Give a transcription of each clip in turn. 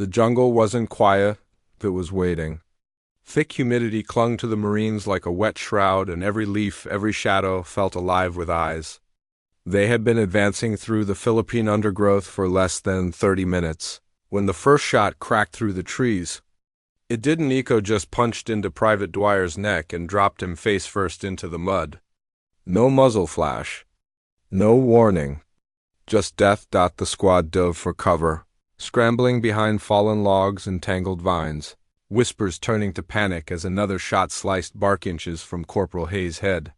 The jungle wasn't quiet, it was waiting. Thick humidity clung to the Marines like a wet shroud, and every leaf, every shadow felt alive with eyes. They had been advancing through the Philippine undergrowth for less than 30 minutes, when the first shot cracked through the trees. It didn't. Nico just punched into Private Dwyer's neck and dropped him face first into the mud. No muzzle flash. No warning. Just death. The squad dove for cover, scrambling behind fallen logs and tangled vines, whispers turning to panic as another shot sliced bark inches from Corporal Hayes' head.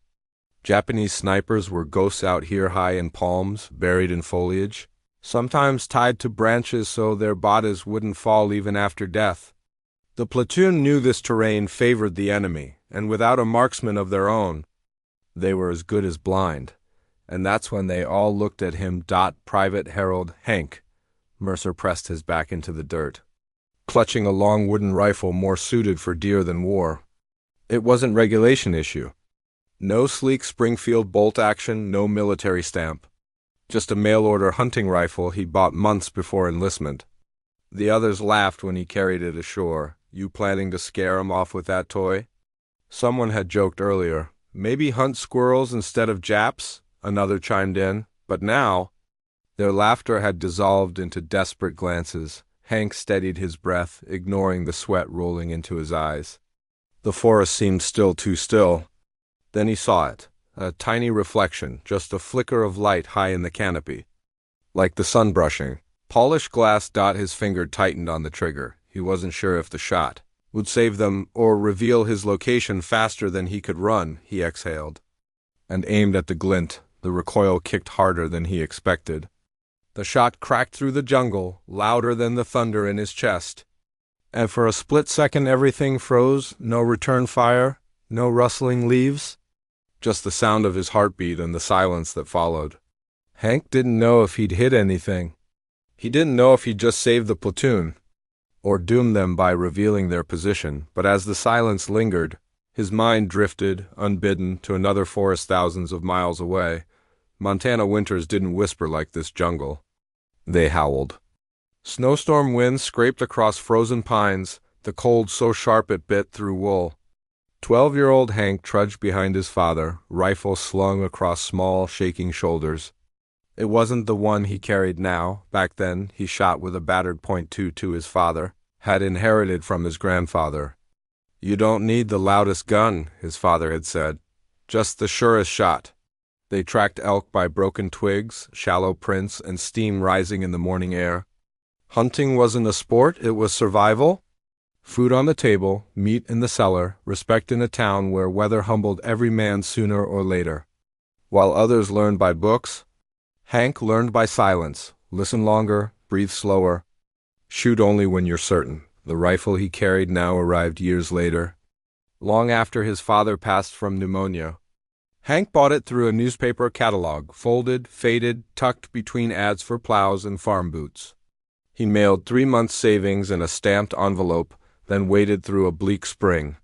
Japanese snipers were ghosts out here, high in palms, buried in foliage, sometimes tied to branches so their bodies wouldn't fall even after death. The platoon knew this terrain favored the enemy, and without a marksman of their own, they were as good as blind. And that's when they all looked at him. Private Harold Hank Mercer pressed his back into the dirt, clutching a long wooden rifle more suited for deer than war. It wasn't regulation issue. No sleek Springfield bolt action, no military stamp. Just a mail-order hunting rifle he bought months before enlistment. The others laughed when he carried it ashore. You planning to scare 'em off with that toy? Someone had joked earlier, maybe hunt squirrels instead of Japs, another chimed in, but now their laughter had dissolved into desperate glances. Hank steadied his breath, ignoring the sweat rolling into his eyes. The forest seemed still too still. Then he saw it, a tiny reflection, just a flicker of light high in the canopy. Like the sun brushing. Polished glass. His finger tightened on the trigger. He wasn't sure if the shot would save them or reveal his location faster than he could run. He exhaled and aimed at the glint. The recoil kicked harder than he expected. The shot cracked through the jungle, louder than the thunder in his chest. And for a split second everything froze. No return fire, no rustling leaves. Just the sound of his heartbeat and the silence that followed. Hank didn't know if he'd hit anything. He didn't know if he'd just saved the platoon, or doomed them by revealing their position, but as the silence lingered, his mind drifted, unbidden, to another forest thousands of miles away. Montana winters didn't whisper like this jungle. They howled. Snowstorm winds scraped across frozen pines, the cold so sharp it bit through wool. 12-year-old Hank trudged behind his father, rifle slung across small, shaking shoulders. It wasn't the one he carried now. Back then, he shot with a battered .22 his father had inherited from his grandfather. You don't need the loudest gun, his father had said. Just the surest shot. They tracked elk by broken twigs, shallow prints, and steam rising in the morning air. Hunting wasn't a sport, it was survival. Food on the table, meat in the cellar, respect in a town where weather humbled every man sooner or later. While others learned by books, Hank learned by silence. Listen longer, breathe slower. Shoot only when you're certain. The rifle he carried now arrived years later, long after his father passed from pneumonia. Hank bought it through a newspaper catalog, folded, faded, tucked between ads for plows and farm boots. He mailed 3 months' savings in a stamped envelope, then waited through a bleak spring.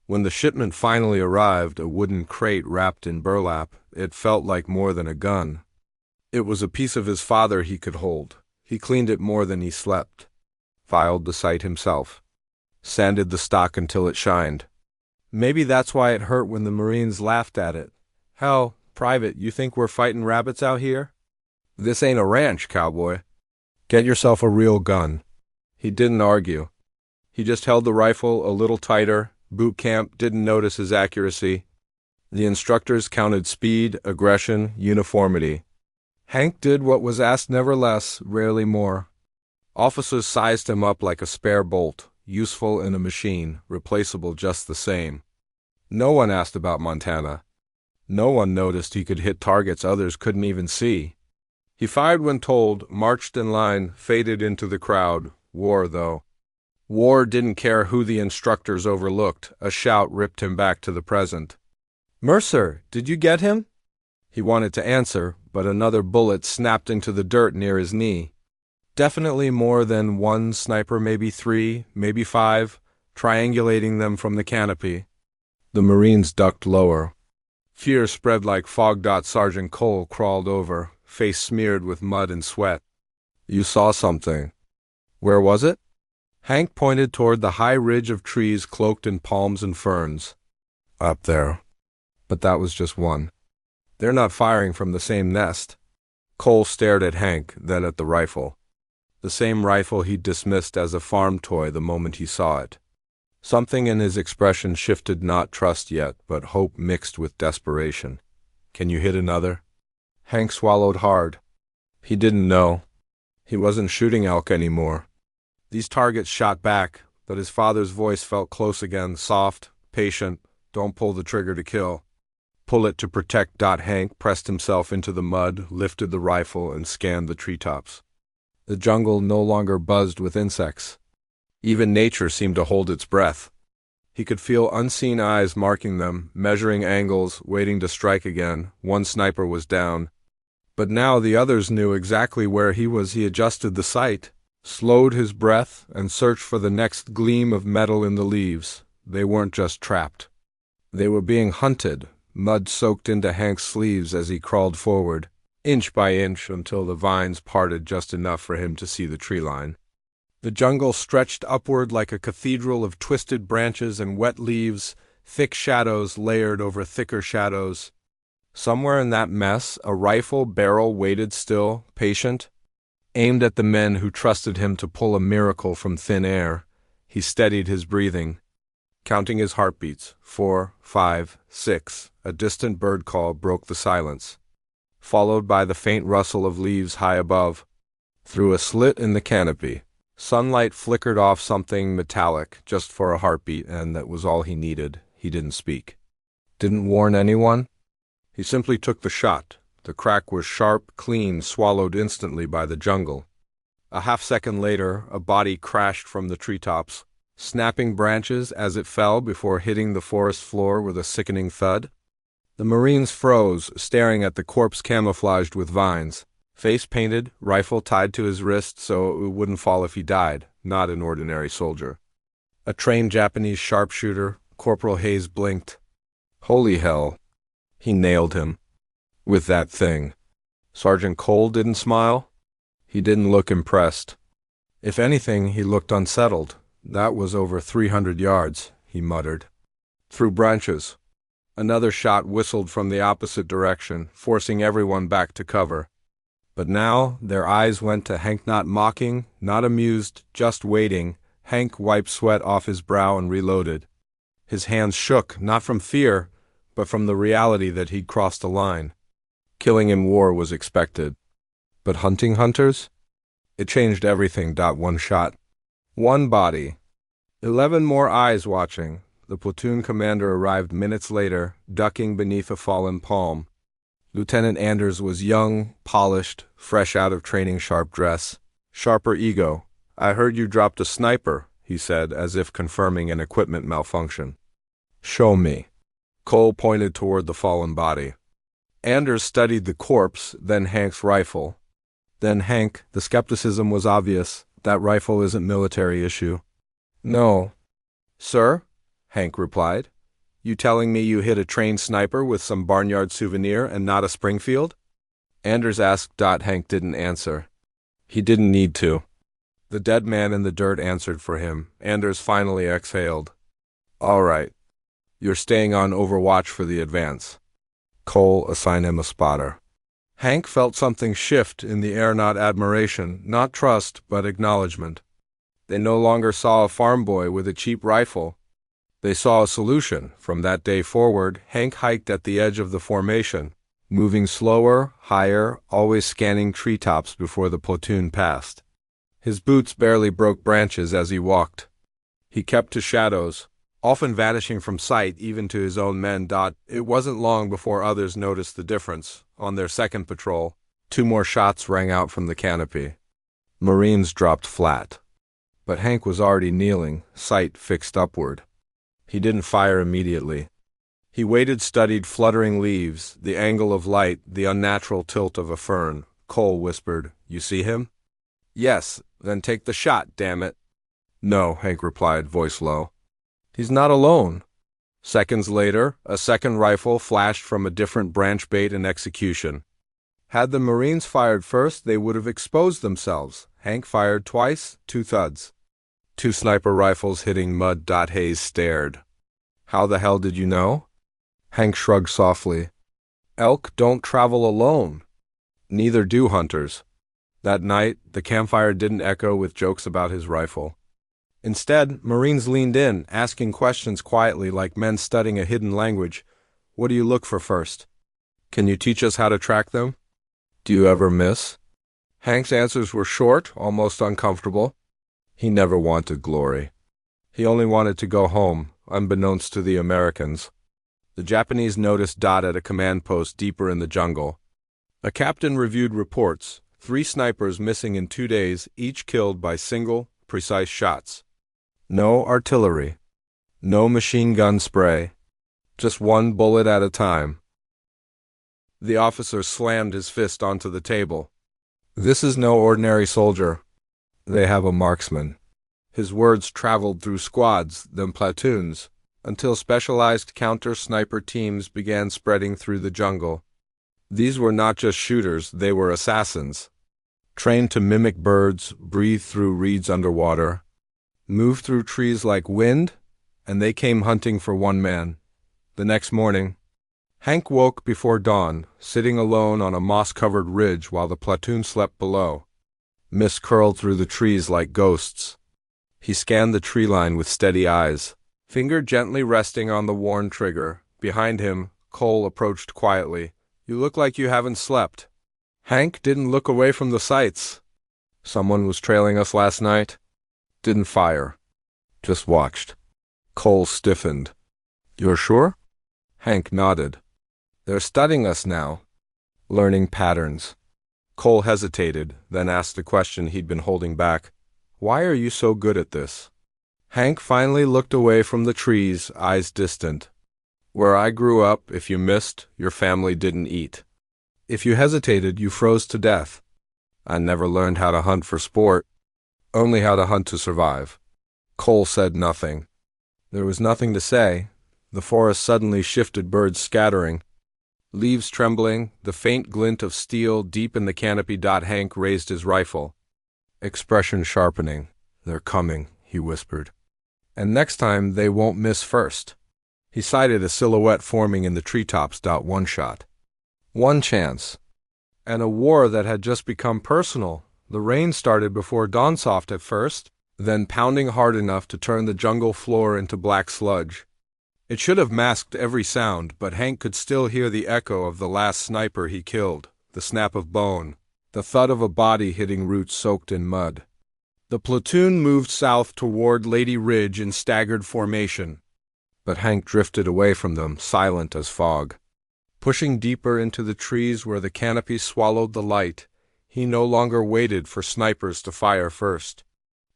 When the shipment finally arrived, a wooden crate wrapped in burlap, it felt like more than a gun. It was a piece of his father he could hold. He cleaned it more than he slept, filed the sight himself, sanded the stock until it shined. Maybe that's why it hurt when the Marines laughed at it. Hell, Private, you think we're fighting rabbits out here? This ain't a ranch, cowboy. Get yourself a real gun. He didn't argue. He just held the rifle a little tighter. Boot camp didn't notice his accuracy. The instructors counted speed, aggression, uniformity. Hank did what was asked, never less, rarely more. Officers sized him up like a spare bolt, useful in a machine, replaceable just the same. No one asked about Montana. No one noticed he could hit targets others couldn't even see. He fired when told, marched in line, faded into the crowd. War, though. War didn't care who the instructors overlooked. A shout ripped him back to the present. "Mercer, did you get him?" He wanted to answer, but another bullet snapped into the dirt near his knee. Definitely more than one sniper, maybe 3, maybe 5, triangulating them from the canopy. The Marines ducked lower. Fear spread like fog. Sergeant Cole crawled over, face smeared with mud and sweat. "You saw something. Where was it?" Hank pointed toward the high ridge of trees cloaked in palms and ferns. Up there. But that was just one. They're not firing from the same nest. Cole stared at Hank, then at the rifle. The same rifle he'd dismissed as a farm toy the moment he saw it. Something in his expression shifted, not trust yet, but hope mixed with desperation. Can you hit another? Hank swallowed hard. He didn't know. He wasn't shooting elk anymore. These targets shot back, but his father's voice felt close again, soft, patient. Don't pull the trigger to kill. Pull it to protect. Hank pressed himself into the mud, lifted the rifle, and scanned the treetops. The jungle no longer buzzed with insects. Even nature seemed to hold its breath. He could feel unseen eyes marking them, measuring angles, waiting to strike again. One sniper was down. But now the others knew exactly where he was. He adjusted the sight, slowed his breath, and searched for the next gleam of metal in the leaves. They weren't just trapped. They were being hunted. Mud soaked into Hank's sleeves as he crawled forward, inch by inch, until the vines parted just enough for him to see the tree line. The jungle stretched upward like a cathedral of twisted branches and wet leaves, thick shadows layered over thicker shadows. Somewhere in that mess, a rifle barrel waited still, patient, aimed at the men who trusted him to pull a miracle from thin air. He steadied his breathing, counting his heartbeats. 4, 5, 6. A distant bird call broke the silence, followed by the faint rustle of leaves high above. Through a slit in the canopy, sunlight flickered off something metallic, just for a heartbeat, and that was all he needed. He didn't speak. Didn't warn anyone. He simply took the shot. The crack was sharp, clean, swallowed instantly by the jungle. A half-second later, a body crashed from the treetops, snapping branches as it fell before hitting the forest floor with a sickening thud. The Marines froze, staring at the corpse camouflaged with vines. Face painted, rifle tied to his wrist so it wouldn't fall if he died. Not an ordinary soldier. A trained Japanese sharpshooter. Corporal Hayes blinked. Holy hell. He nailed him. With that thing. Sergeant Cole didn't smile. He didn't look impressed. If anything, he looked unsettled. That was over 300 yards, he muttered. Through branches. Another shot whistled from the opposite direction, forcing everyone back to cover. But now their eyes went to Hank, not mocking, not amused, just waiting. Hank wiped sweat off his brow and reloaded. His hands shook, not from fear, but from the reality that he'd crossed a line. Killing in war was expected. But hunting hunters? It changed everything. One shot. One body. 11 more eyes watching. The platoon commander arrived minutes later, ducking beneath a fallen palm. Lieutenant Anders was young, polished, fresh out of training, sharp dress. Sharper ego. I heard you dropped a sniper, he said, as if confirming an equipment malfunction. Show me. Cole pointed toward the fallen body. Anders studied the corpse, then Hank's rifle. Then Hank. The skepticism was obvious. That rifle isn't military issue. No. Sir? Hank replied. You telling me you hit a trained sniper with some barnyard souvenir and not a Springfield? Anders asked. Hank didn't answer. He didn't need to. The dead man in the dirt answered for him. Anders finally exhaled. All right. You're staying on overwatch for the advance. Cole assigned him a spotter. Hank felt something shift in the air, not admiration, not trust, but acknowledgement. They no longer saw a farm boy with a cheap rifle. They saw a solution. From that day forward, Hank hiked at the edge of the formation, moving slower, higher, always scanning treetops before the platoon passed. His boots barely broke branches as he walked. He kept to shadows, often vanishing from sight even to his own men. It wasn't long before others noticed the difference. On their second patrol, 2 more shots rang out from the canopy. Marines dropped flat. But Hank was already kneeling, sight fixed upward. He didn't fire immediately. He waited, studied fluttering leaves, the angle of light, the unnatural tilt of a fern. Cole whispered, You see him? Yes, then take the shot, damn it. No, Hank replied, voice low. He's not alone. Seconds later, a second rifle flashed from a different branch, bait and execution. Had the Marines fired first, they would have exposed themselves. Hank fired twice, 2 thuds. Two sniper rifles hitting mud. Hayes stared. How the hell did you know? Hank shrugged softly. Elk don't travel alone. Neither do hunters. That night, the campfire didn't echo with jokes about his rifle. Instead, Marines leaned in, asking questions quietly like men studying a hidden language. What do you look for first? Can you teach us how to track them? Do you ever miss? Hank's answers were short, almost uncomfortable. He never wanted glory. He only wanted to go home, unbeknownst to the Americans. The Japanese noticed Dot at a command post deeper in the jungle. A captain reviewed reports, 3 snipers missing in 2 days, each killed by single, precise shots. No artillery. No machine gun spray. Just one bullet at a time. The officer slammed his fist onto the table. This is no ordinary soldier. They have a marksman. His words traveled through squads, then platoons, until specialized counter-sniper teams began spreading through the jungle. These were not just shooters, they were assassins. Trained to mimic birds, breathe through reeds underwater, move through trees like wind, and they came hunting for one man. The next morning, Hank woke before dawn, sitting alone on a moss-covered ridge while the platoon slept below. Mist curled through the trees like ghosts. He scanned the tree line with steady eyes, finger gently resting on the worn trigger. Behind him, Cole approached quietly. You look like you haven't slept. Hank didn't look away from the sights. Someone was trailing us last night. Didn't fire. Just watched. Cole stiffened. You're sure? Hank nodded. They're studying us now. Learning patterns. Cole hesitated, then asked a question he'd been holding back. Why are you so good at this? Hank finally looked away from the trees, eyes distant. Where I grew up, if you missed, your family didn't eat. If you hesitated, you froze to death. I never learned how to hunt for sport, only how to hunt to survive. Cole said nothing. There was nothing to say. The forest suddenly shifted, birds scattering. Leaves trembling, the faint glint of steel deep in the canopy. Hank raised his rifle. Expression sharpening. They're coming, he whispered. And next time they won't miss first. He sighted a silhouette forming in the treetops. One shot. One chance. And a war that had just become personal. The rain started before dawn, soft at first, then pounding hard enough to turn the jungle floor into black sludge. It should have masked every sound, but Hank could still hear the echo of the last sniper he killed, the snap of bone, the thud of a body hitting roots soaked in mud. The platoon moved south toward Lady Ridge in staggered formation, but Hank drifted away from them, silent as fog. Pushing deeper into the trees where the canopy swallowed the light, he no longer waited for snipers to fire first.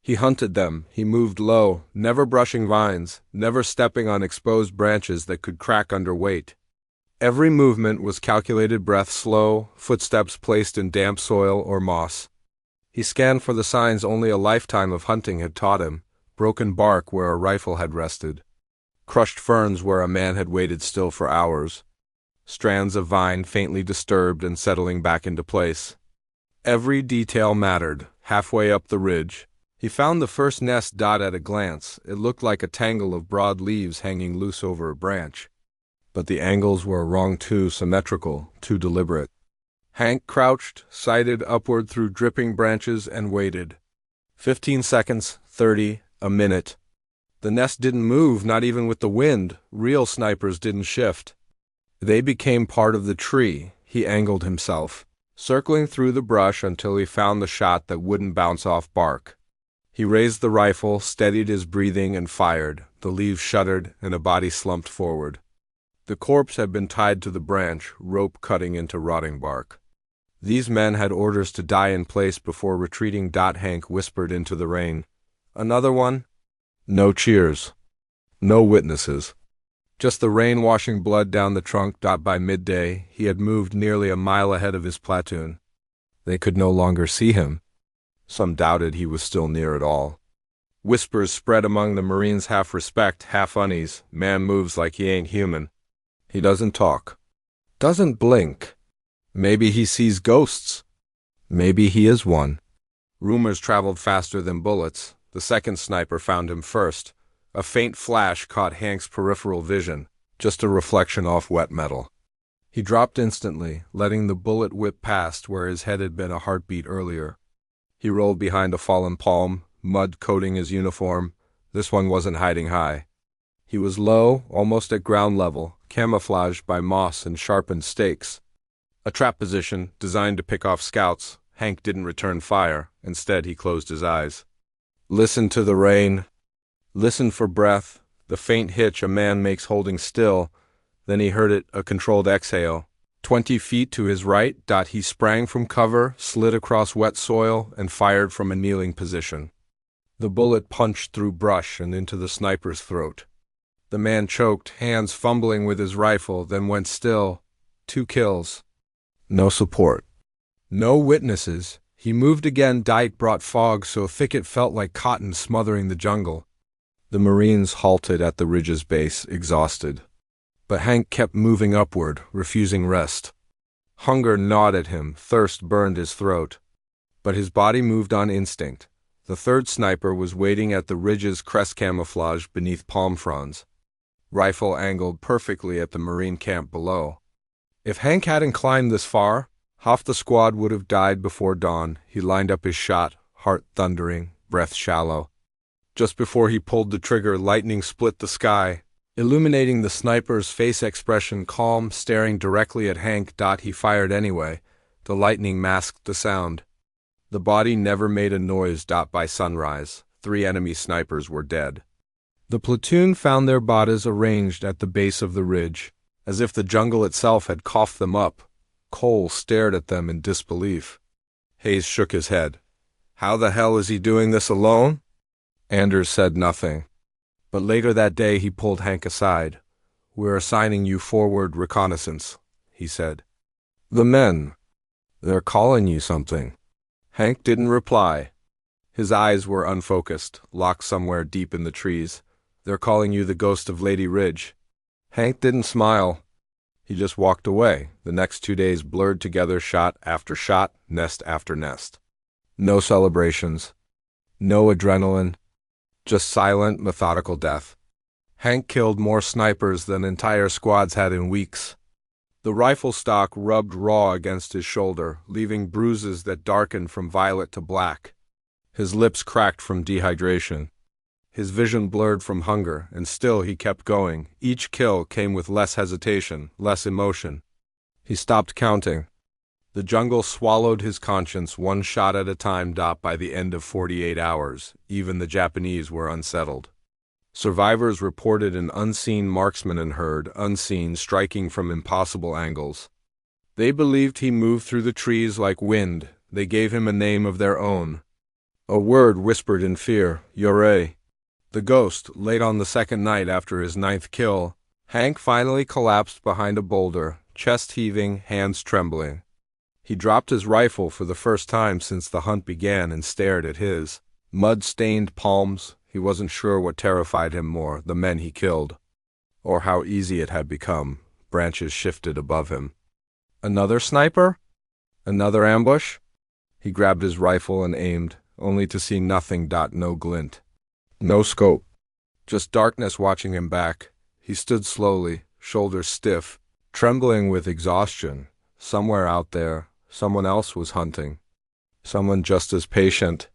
He hunted them, he moved low, never brushing vines, never stepping on exposed branches that could crack under weight. Every movement was calculated, breath slow, footsteps placed in damp soil or moss. He scanned for the signs only a lifetime of hunting had taught him, broken bark where a rifle had rested, crushed ferns where a man had waited still for hours, strands of vine faintly disturbed and settling back into place. Every detail mattered. Halfway up the ridge, he found the first nest. At a glance, it looked like a tangle of broad leaves hanging loose over a branch. But the angles were wrong, too symmetrical, too deliberate. Hank crouched, sighted upward through dripping branches, and waited. 15 seconds, 30, a minute. The nest didn't move, not even with the wind. Real snipers didn't shift. They became part of the tree. He angled himself, circling through the brush until he found the shot that wouldn't bounce off bark. He raised the rifle, steadied his breathing, and fired. The leaves shuddered, and a body slumped forward. The corpse had been tied to the branch, rope cutting into rotting bark. These men had orders to die in place before retreating. Hank whispered into the rain. Another one? No cheers. No witnesses. Just the rain washing blood down the trunk. By midday, he had moved nearly a mile ahead of his platoon. They could no longer see him. Some doubted he was still near at all. Whispers spread among the Marines, half respect, half unease. Man moves like he ain't human. He doesn't talk. Doesn't blink. Maybe he sees ghosts. Maybe he is one. Rumors traveled faster than bullets. The second sniper found him first. A faint flash caught Hank's peripheral vision, just a reflection off wet metal. He dropped instantly, letting the bullet whip past where his head had been a heartbeat earlier. He rolled behind a fallen palm, mud coating his uniform. This one wasn't hiding high. He was low, almost at ground level, camouflaged by moss and sharpened stakes. A trap position designed to pick off scouts. Hank didn't return fire. Instead, he closed his eyes. Listen to the rain. Listen for breath, the faint hitch a man makes holding still. Then he heard it, a controlled exhale. 20 feet to his right, he sprang from cover, slid across wet soil, and fired from a kneeling position. The bullet punched through brush and into the sniper's throat. The man choked, hands fumbling with his rifle, then went still. 2 kills. No support. No witnesses. He moved again. Diet brought fog so thick it felt like cotton smothering the jungle. The Marines halted at the ridge's base, exhausted. But Hank kept moving upward, refusing rest. Hunger gnawed at him, thirst burned his throat. But his body moved on instinct. The third sniper was waiting at the ridge's crest camouflage beneath palm fronds. Rifle angled perfectly at the Marine camp below. If Hank hadn't climbed this far, half the squad would have died before dawn. He lined up his shot, heart thundering, breath shallow. Just before he pulled the trigger, lightning split the sky, illuminating the sniper's face expression calm, staring directly at Hank. He fired anyway. The lightning masked the sound. The body never made a noise. By sunrise, 3 enemy snipers were dead. The platoon found their bodies arranged at the base of the ridge, as if the jungle itself had coughed them up. Cole stared at them in disbelief. Hayes shook his head. How the hell is he doing this alone? Anders said nothing. But later that day he pulled Hank aside. We're assigning you forward reconnaissance, he said. The men. They're calling you something. Hank didn't reply. His eyes were unfocused, locked somewhere deep in the trees. They're calling you the ghost of Lady Ridge. Hank didn't smile. He just walked away. The next 2 days blurred together, shot after shot, nest after nest. No celebrations. No adrenaline. Just silent, methodical death. Hank killed more snipers than entire squads had in weeks. The rifle stock rubbed raw against his shoulder, leaving bruises that darkened from violet to black. His lips cracked from dehydration. His vision blurred from hunger, and still he kept going. Each kill came with less hesitation, less emotion. He stopped counting. The jungle swallowed his conscience, one shot at a time. By the end of 48 hours, even the Japanese were unsettled. Survivors reported an unseen marksman and heard, unseen, striking from impossible angles. They believed he moved through the trees like wind. They gave him a name of their own. A word whispered in fear, Yore. The ghost, late on the second night after his 9th kill, Hank finally collapsed behind a boulder, chest heaving, hands trembling. He dropped his rifle for the first time since the hunt began and stared at his mud-stained palms. He wasn't sure what terrified him more, the men he killed, or how easy it had become. Branches shifted above him. Another sniper? Another ambush? He grabbed his rifle and aimed, only to see nothing. No glint. No scope. Just darkness watching him back. He stood slowly, shoulders stiff, trembling with exhaustion. Somewhere out there, someone else was hunting. Someone just as patient,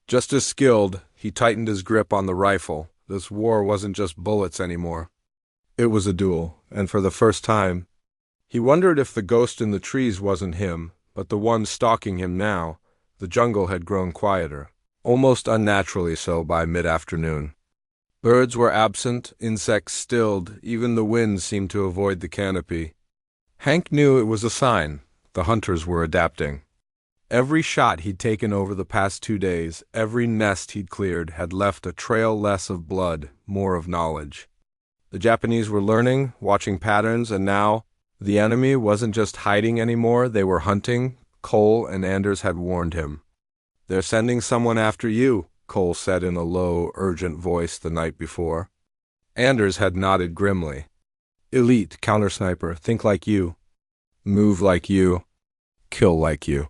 just as skilled. He tightened his grip on the rifle. This war wasn't just bullets anymore. It was a duel, and for the first time, he wondered if the ghost in the trees wasn't him, but the one stalking him now. The jungle had grown quieter, almost unnaturally so by mid-afternoon. Birds were absent, insects stilled, even the wind seemed to avoid the canopy. Hank knew it was a sign. The hunters were adapting. Every shot he'd taken over the past 2 days, every nest he'd cleared, had left a trail less of blood, more of knowledge. The Japanese were learning, watching patterns, and now the enemy wasn't just hiding anymore, they were hunting. Cole and Anders had warned him. They're sending someone after you, Cole said in a low, urgent voice the night before. Anders had nodded grimly. Elite, counter-sniper, think like you. Move like you. Kill like you.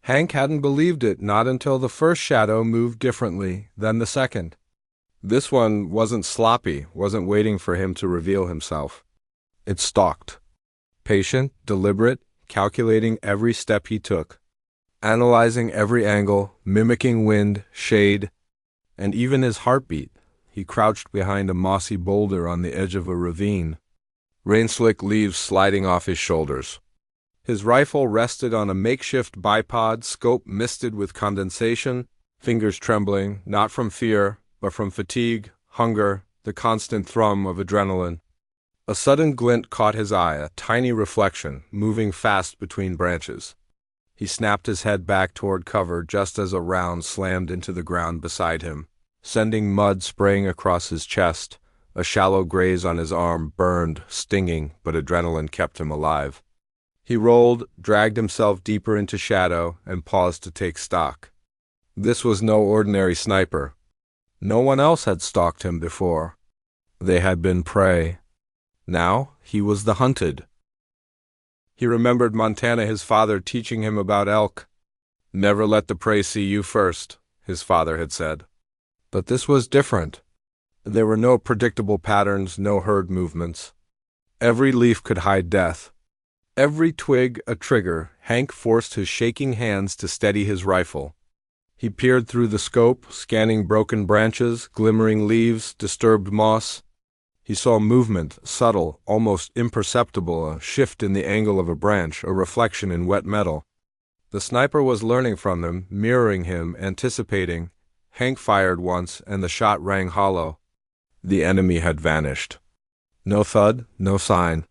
Hank hadn't believed it not until the first shadow moved differently than the second. This one wasn't sloppy, wasn't waiting for him to reveal himself. It stalked. Patient, deliberate, calculating every step he took. Analyzing every angle, mimicking wind, shade, and even his heartbeat. He crouched behind a mossy boulder on the edge of a ravine, rain-slick leaves sliding off his shoulders. His rifle rested on a makeshift bipod, scope misted with condensation, fingers trembling, not from fear, but from fatigue, hunger, the constant thrum of adrenaline. A sudden glint caught his eye, a tiny reflection, moving fast between branches. He snapped his head back toward cover just as a round slammed into the ground beside him, sending mud spraying across his chest. A shallow graze on his arm burned, stinging, but adrenaline kept him alive. He rolled, dragged himself deeper into shadow, and paused to take stock. This was no ordinary sniper. No one else had stalked him before. They had been prey. Now he was the hunted. He remembered Montana, his father teaching him about elk. "Never let the prey see you first," his father had said. But this was different. There were no predictable patterns, no herd movements. Every leaf could hide death. Every twig a trigger. Hank forced his shaking hands to steady his rifle. He peered through the scope, scanning broken branches, glimmering leaves, disturbed moss. He saw movement, subtle, almost imperceptible, a shift in the angle of a branch, a reflection in wet metal. The sniper was learning from him, mirroring him, anticipating. Hank fired once, and the shot rang hollow. The enemy had vanished. No thud, no sign.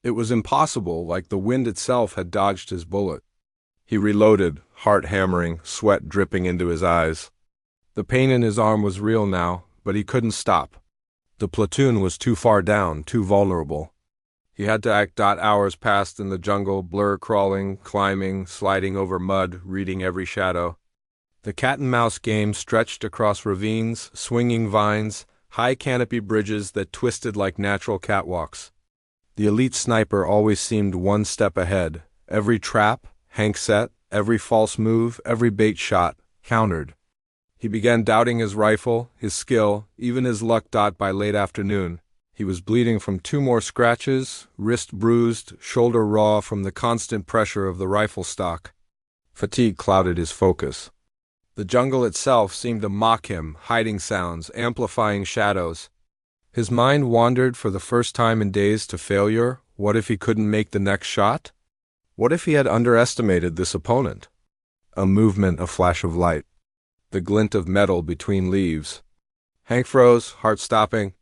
It was impossible, like the wind itself had dodged his bullet. He reloaded, heart hammering, sweat dripping into his eyes. The pain in his arm was real now, but he couldn't stop. The platoon was too far down, too vulnerable. He had to act. Hours passed in the jungle, blur crawling, climbing, sliding over mud, reading every shadow. The cat-and-mouse game stretched across ravines, swinging vines, high canopy bridges that twisted like natural catwalks. The elite sniper always seemed one step ahead. Every trap, Hank set, every false move, every bait shot, countered. He began doubting his rifle, his skill, even his luck. By late afternoon, he was bleeding from 2 more scratches, wrist bruised, shoulder raw from the constant pressure of the rifle stock. Fatigue clouded his focus. The jungle itself seemed to mock him, hiding sounds, amplifying shadows. His mind wandered for the first time in days to failure. What if he couldn't make the next shot? What if he had underestimated this opponent? A movement, a flash of light. The glint of metal between leaves. Hank froze, heart stopping.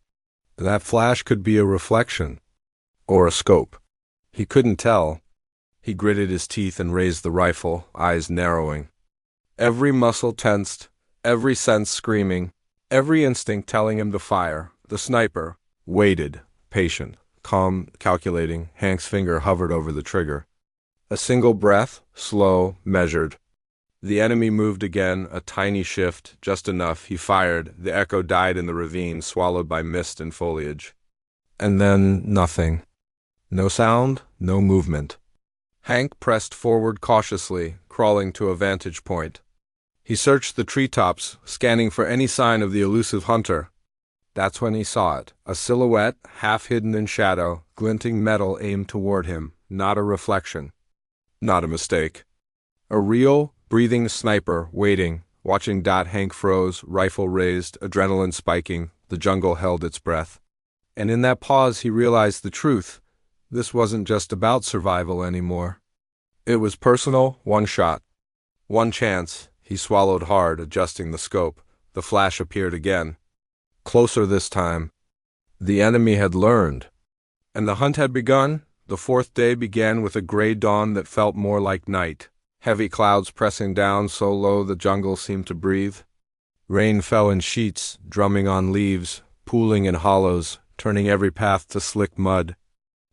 That flash could be a reflection. Or a scope. He couldn't tell. He gritted his teeth and raised the rifle, eyes narrowing. Every muscle tensed, every sense screaming, every instinct telling him to fire. The sniper waited, patient, calm, calculating. Hank's finger hovered over the trigger. A single breath, slow, measured. The enemy moved again, a tiny shift, just enough. He fired. The echo died in the ravine, swallowed by mist and foliage. And then nothing. No sound, no movement. Hank pressed forward cautiously, crawling to a vantage point. He searched the treetops, scanning for any sign of the elusive hunter. That's when he saw it, a silhouette, half hidden in shadow, glinting metal aimed toward him, not a reflection. Not a mistake. A real, breathing sniper waiting, watching. Hank froze, rifle raised, adrenaline spiking. The jungle held its breath. And in that pause he realized the truth. This wasn't just about survival anymore. It was personal, one shot. One chance. He swallowed hard, adjusting the scope. The flash appeared again. Closer this time. The enemy had learned. And the hunt had begun. The 4th day began with a gray dawn that felt more like night. Heavy clouds pressing down so low the jungle seemed to breathe. Rain fell in sheets, drumming on leaves, pooling in hollows, turning every path to slick mud.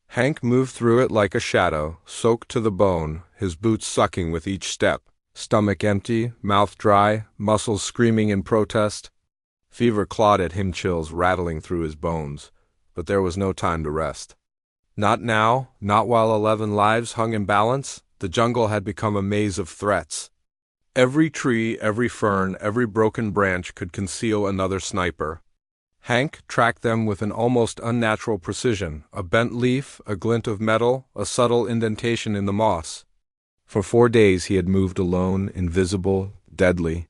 Hank moved through it like a shadow, soaked to the bone, his boots sucking with each step, stomach empty, mouth dry, muscles screaming in protest. Fever clawed at him, chills rattling through his bones, but there was no time to rest. Not now, not while 11 lives hung in balance. The jungle had become a maze of threats. Every tree, every fern, every broken branch could conceal another sniper. Hank tracked them with an almost unnatural precision, a bent leaf, a glint of metal, a subtle indentation in the moss. For 4 days he had moved alone, invisible, deadly.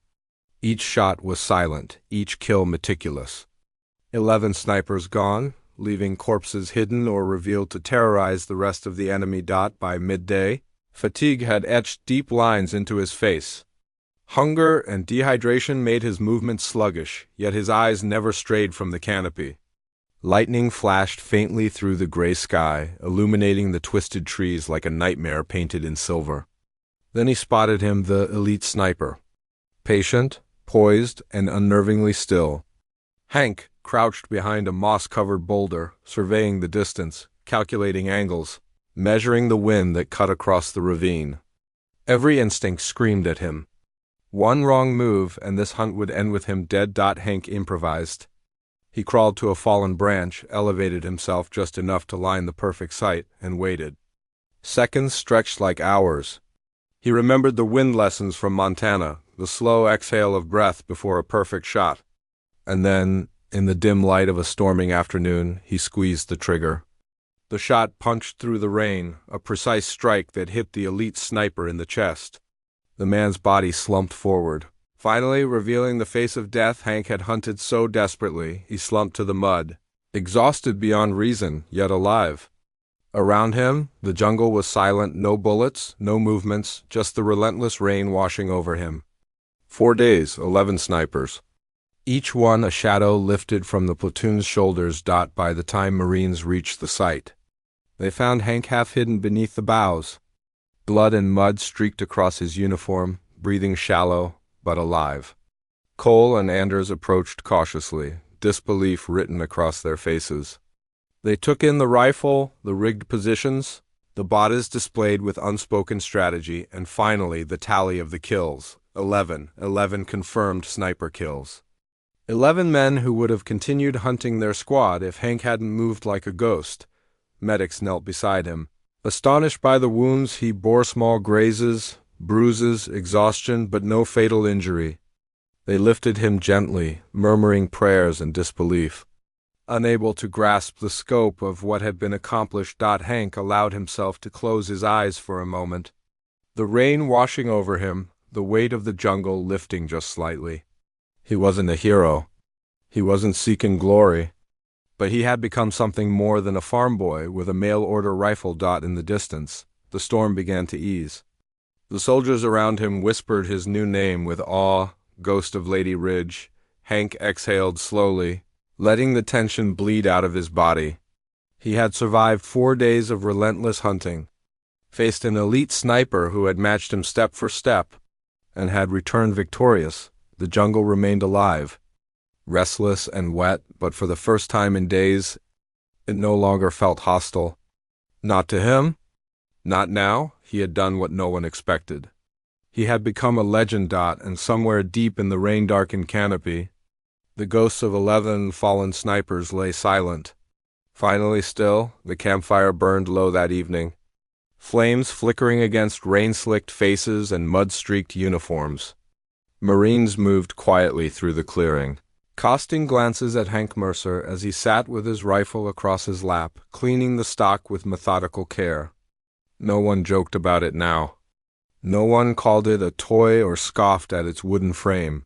Each shot was silent, each kill meticulous. 11 snipers gone, leaving corpses hidden or revealed to terrorize the rest of the enemy. By midday, fatigue had etched deep lines into his face. Hunger and dehydration made his movements sluggish, yet his eyes never strayed from the canopy. Lightning flashed faintly through the gray sky, illuminating the twisted trees like a nightmare painted in silver. Then he spotted him, the elite sniper. Patient, poised, and unnervingly still. Hank crouched behind a moss-covered boulder, surveying the distance, calculating angles, measuring the wind that cut across the ravine. Every instinct screamed at him. One wrong move, and this hunt would end with him dead. Hank improvised. He crawled to a fallen branch, elevated himself just enough to line the perfect sight, and waited. Seconds stretched like hours. He remembered the wind lessons from Montana, the slow exhale of breath before a perfect shot. And then, in the dim light of a storming afternoon, he squeezed the trigger. The shot punched through the rain, a precise strike that hit the elite sniper in the chest. The man's body slumped forward. Finally, revealing the face of death Hank had hunted so desperately, he slumped to the mud, exhausted beyond reason, yet alive. Around him, the jungle was silent, no bullets, no movements, just the relentless rain washing over him. 4 days, 11 snipers. Each one a shadow lifted from the platoon's shoulders. By the time Marines reached the site, they found Hank half hidden beneath the boughs. Blood and mud streaked across his uniform, breathing shallow, but alive. Cole and Anders approached cautiously, disbelief written across their faces. They took in the rifle, the rigged positions, the bodies displayed with unspoken strategy, and finally the tally of the kills. 11 confirmed sniper kills. 11 men who would have continued hunting their squad if Hank hadn't moved like a ghost. Medics knelt beside him. Astonished by the wounds, he bore small grazes, bruises, exhaustion, but no fatal injury. They lifted him gently, murmuring prayers and disbelief. Unable to grasp the scope of what had been accomplished, Hank allowed himself to close his eyes for a moment. The rain washing over him, the weight of the jungle lifting just slightly. He wasn't a hero. He wasn't seeking glory. But he had become something more than a farm boy with a mail-order rifle. In the distance, the storm began to ease. The soldiers around him whispered his new name with awe, Ghost of Lady Ridge. Hank exhaled slowly, letting the tension bleed out of his body. He had survived 4 days of relentless hunting, faced an elite sniper who had matched him step for step, and had returned victorious. The jungle remained alive. Restless and wet, but for the first time in days, it no longer felt hostile. Not to him. Not now. He had done what no one expected. He had become a legend. And somewhere deep in the rain-darkened canopy, the ghosts of 11 fallen snipers lay silent. Finally still, the campfire burned low that evening, flames flickering against rain-slicked faces and mud-streaked uniforms. Marines moved quietly through the clearing, casting glances at Hank Mercer as he sat with his rifle across his lap, cleaning the stock with methodical care. No one joked about it now. No one called it a toy or scoffed at its wooden frame.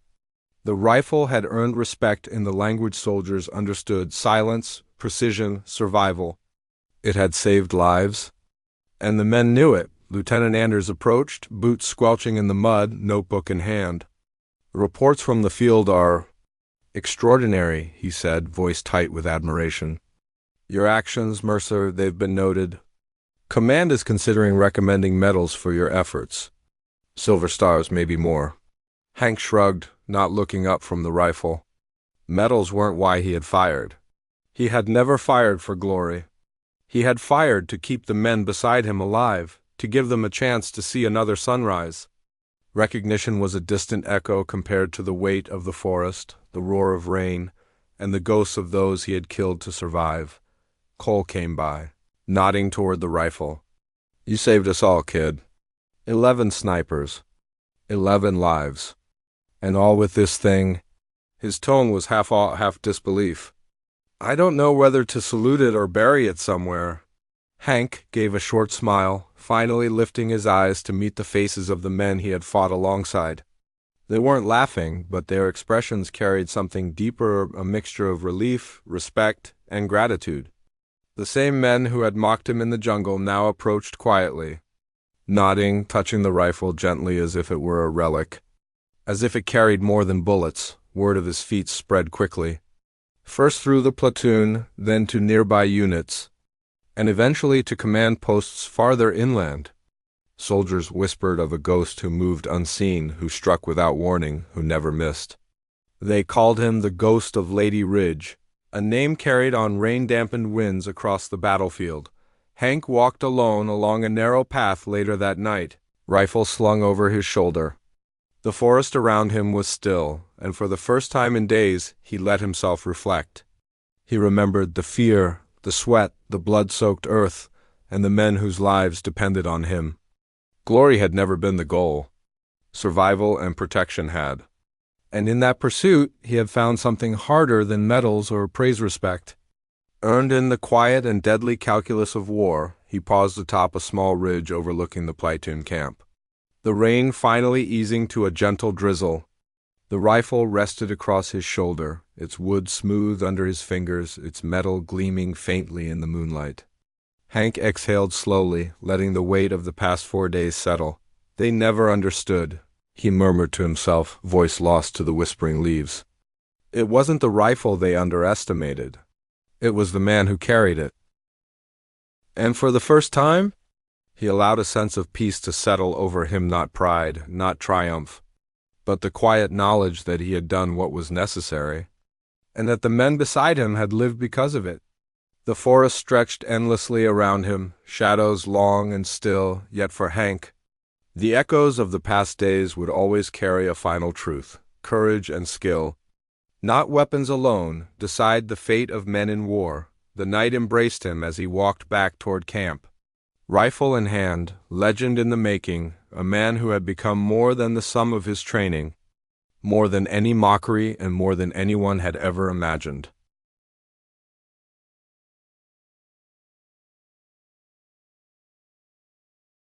The rifle had earned respect in the language soldiers understood: silence, precision, survival. It had saved lives, and the men knew it. Lieutenant Anders approached, boots squelching in the mud, notebook in hand. "Reports from the field are extraordinary," he said, voice tight with admiration. "Your actions, Mercer, they've been noted. Command is considering recommending medals for your efforts. Silver stars, maybe more." Hank shrugged, not looking up from the rifle. Medals weren't why he had fired. He had never fired for glory. He had fired to keep the men beside him alive, to give them a chance to see another sunrise. Recognition was a distant echo compared to the weight of the forest, the roar of rain, and the ghosts of those he had killed to survive. Cole came by, nodding toward the rifle. "You saved us all, kid." 11 snipers. 11 lives. And all with this thing. His tone was half awe, half disbelief. I don't know whether to salute it or bury it somewhere. Hank gave a short smile, finally lifting his eyes to meet the faces of the men he had fought alongside. They weren't laughing, but their expressions carried something deeper, a mixture of relief, respect, and gratitude. The same men who had mocked him in the jungle now approached quietly, nodding, touching the rifle gently as if it were a relic. As if it carried more than bullets, word of his feat spread quickly. First through the platoon, then to nearby units, and eventually to command posts farther inland. Soldiers whispered of a ghost who moved unseen, who struck without warning, who never missed. They called him the Ghost of Lady Ridge, a name carried on rain-dampened winds across the battlefield. Hank walked alone along a narrow path later that night, rifle slung over his shoulder. The forest around him was still, and for the first time in days he let himself reflect. He remembered the fear, the sweat, the blood-soaked earth, and the men whose lives depended on him. Glory had never been the goal. Survival and protection had. And in that pursuit, he had found something harder than medals or praise-respect. Earned in the quiet and deadly calculus of war, he paused atop a small ridge overlooking the platoon camp. The rain finally easing to a gentle drizzle. The rifle rested across his shoulder, its wood smooth under his fingers, its metal gleaming faintly in the moonlight. Hank exhaled slowly, letting the weight of the past 4 days settle. They never understood, he murmured to himself, voice lost to the whispering leaves. It wasn't the rifle they underestimated. It was the man who carried it. And for the first time, he allowed a sense of peace to settle over him, not pride, not triumph, but the quiet knowledge that he had done what was necessary, and that the men beside him had lived because of it. The forest stretched endlessly around him, shadows long and still, yet for Hank, the echoes of the past days would always carry a final truth. Courage and skill, not weapons alone, decide the fate of men in war. The night embraced him as he walked back toward camp. Rifle in hand, legend in the making, a man who had become more than the sum of his training, more than any mockery and more than anyone had ever imagined.